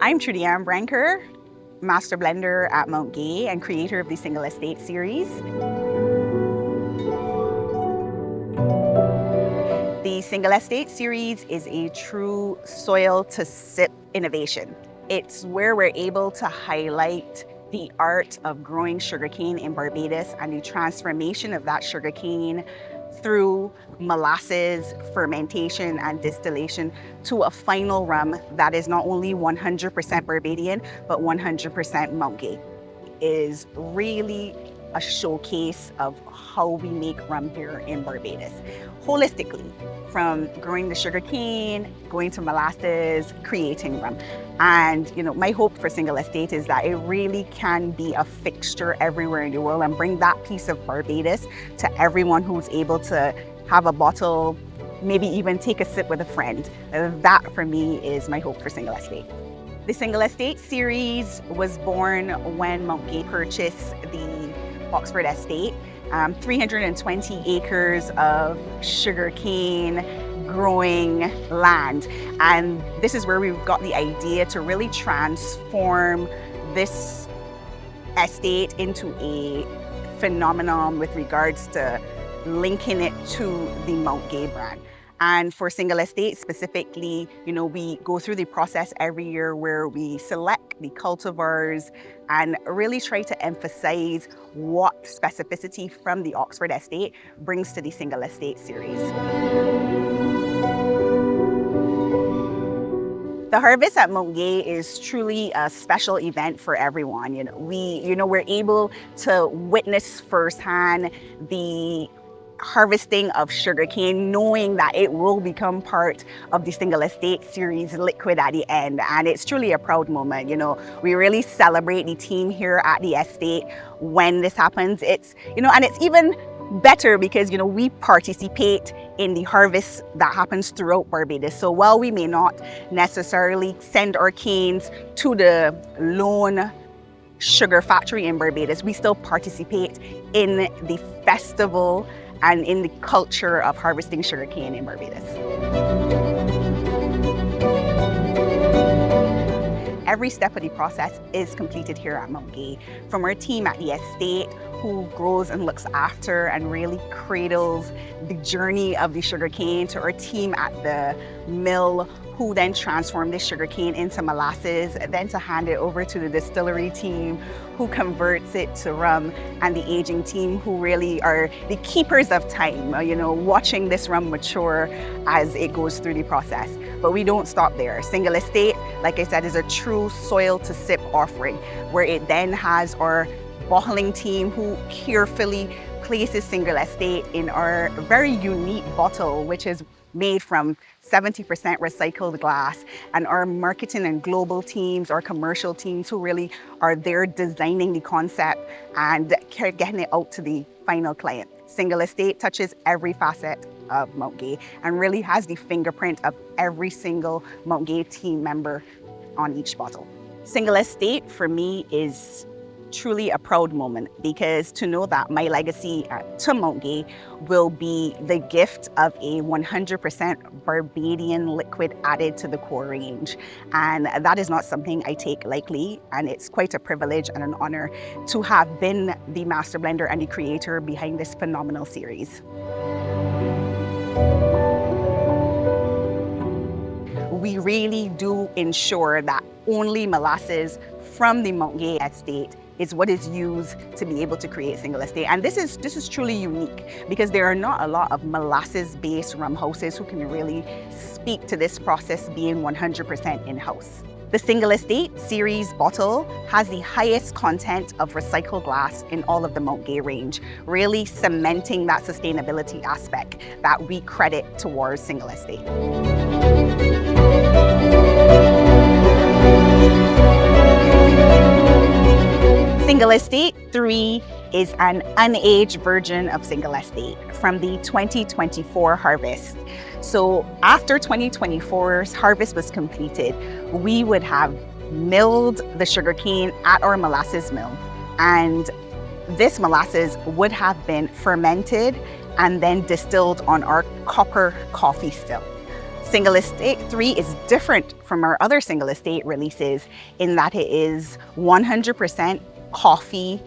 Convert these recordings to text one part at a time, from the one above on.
I'm Trudiann Branker, Master Blender at Mount Gay and creator of the Single Estate series. The Single Estate series is a true soil to sip innovation. It's where we're able to highlight the art of growing sugarcane in Barbados and the transformation of that sugarcane through molasses, fermentation, and distillation to a final rum that is not only 100% Barbadian, but 100% Mount Gay. Is really a showcase of how we make rum here in Barbados. Holistically, from growing the sugar cane, going to molasses, creating rum. And my hope for Single Estate is that it really can be a fixture everywhere in the world and bring that piece of Barbados to everyone who's able to have a bottle, maybe even take a sip with a friend. That for me is my hope for Single Estate. The Single Estate series was born when Mount Gay purchased the Oxford Estate, 320 acres of sugarcane growing land. And this is where we've got the idea to really transform this estate into a phenomenon with regards to linking it to the Mount Gay brand. And for Single Estate specifically, we go through the process every year where we select the cultivars and really try to emphasize what specificity from the Oxford Estate brings to the Single Estate series. The harvest at Mount Gay is truly a special event for everyone. We're able to witness firsthand the harvesting of sugarcane, knowing that it will become part of the Single Estate series liquid at the end. And it's truly a proud moment. We really celebrate the team here at the estate when this happens. And it's even better because, we participate in the harvest that happens throughout Barbados. So while we may not necessarily send our canes to the lone sugar factory in Barbados, we still participate in the festival and in the culture of harvesting sugarcane in Barbados. Every step of the process is completed here at Mount Gay. From our team at the estate, who grows and looks after and really cradles the journey of the sugarcane, to our team at the mill, who then transform this sugarcane into molasses, then to hand it over to the distillery team, who converts it to rum, and the aging team, who really are the keepers of time, watching this rum mature as it goes through the process. But we don't stop there. Single Estate, like I said, is a true soil to sip offering, where it then has our bottling team who carefully places Single Estate in our very unique bottle, which is made from 70% recycled glass, and our marketing and global teams, our commercial teams who really are there designing the concept and getting it out to the final client. Single Estate touches every facet of Mount Gay and really has the fingerprint of every single Mount Gay team member on each bottle. Single Estate for me is truly a proud moment, because to know that my legacy to Mount Gay will be the gift of a 100% Barbadian liquid added to the core range. And that is not something I take lightly, and it's quite a privilege and an honor to have been the master blender and the creator behind this phenomenal series. We really do ensure that only molasses from the Mount Gay estate is what is used to be able to create Single Estate. And this is truly unique, because there are not a lot of molasses-based rum houses who can really speak to this process being 100% in-house. The Single Estate series bottle has the highest content of recycled glass in all of the Mount Gay range, really cementing that sustainability aspect that we credit towards Single Estate. Single Estate 3 is an unaged version of Single Estate from the 2024 harvest. So after 2024's harvest was completed, we would have milled the sugarcane at our molasses mill, and this molasses would have been fermented and then distilled on our copper Coffey Still. Single Estate 3 is different from our other single estate releases in that it is 100% coffee,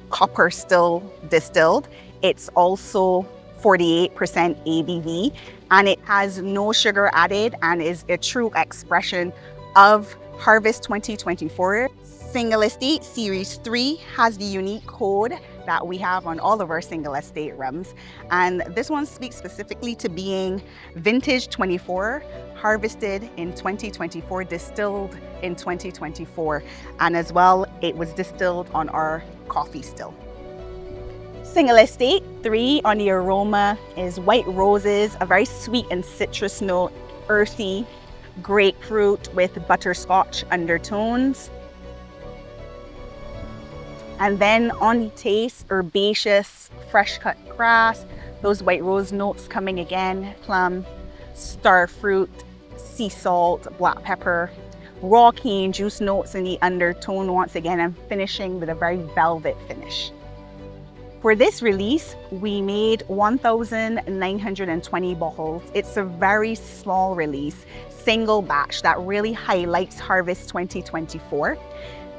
Coffey Still distilled. It's also 48% ABV, and it has no sugar added and is a true expression of Harvest 2024. Single Estate Series 3 has the unique code that we have on all of our single estate rums, and this one speaks specifically to being vintage 24, harvested in 2024, distilled in 2024, and as well it was distilled on our Coffey Still. Single Estate 3 on the aroma is white roses, a very sweet and citrus note, earthy, grapefruit with butterscotch undertones. And then on the taste, herbaceous, fresh cut grass, those white rose notes coming again, plum, star fruit, sea salt, black pepper, raw cane juice notes in the undertone once again, and finishing with a very velvet finish. For this release, we made 1,920 bottles. It's a very small release, single batch that really highlights Harvest 2024.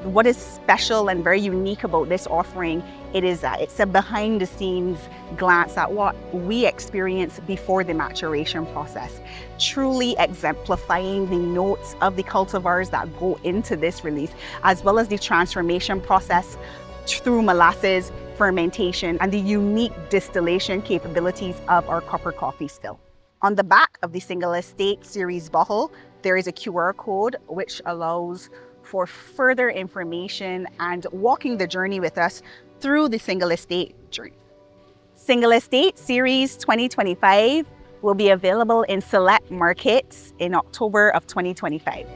What is special and very unique about this offering, it is that it's a behind the scenes glance at what we experience before the maturation process, truly exemplifying the notes of the cultivars that go into this release, as well as the transformation process through molasses, fermentation, and the unique distillation capabilities of our copper Coffey Still. On the back of the Single Estate Series bottle, there is a QR code which allows for further information and walking the journey with us through the Single Estate journey. Single Estate Series 2025 will be available in select markets in October of 2025.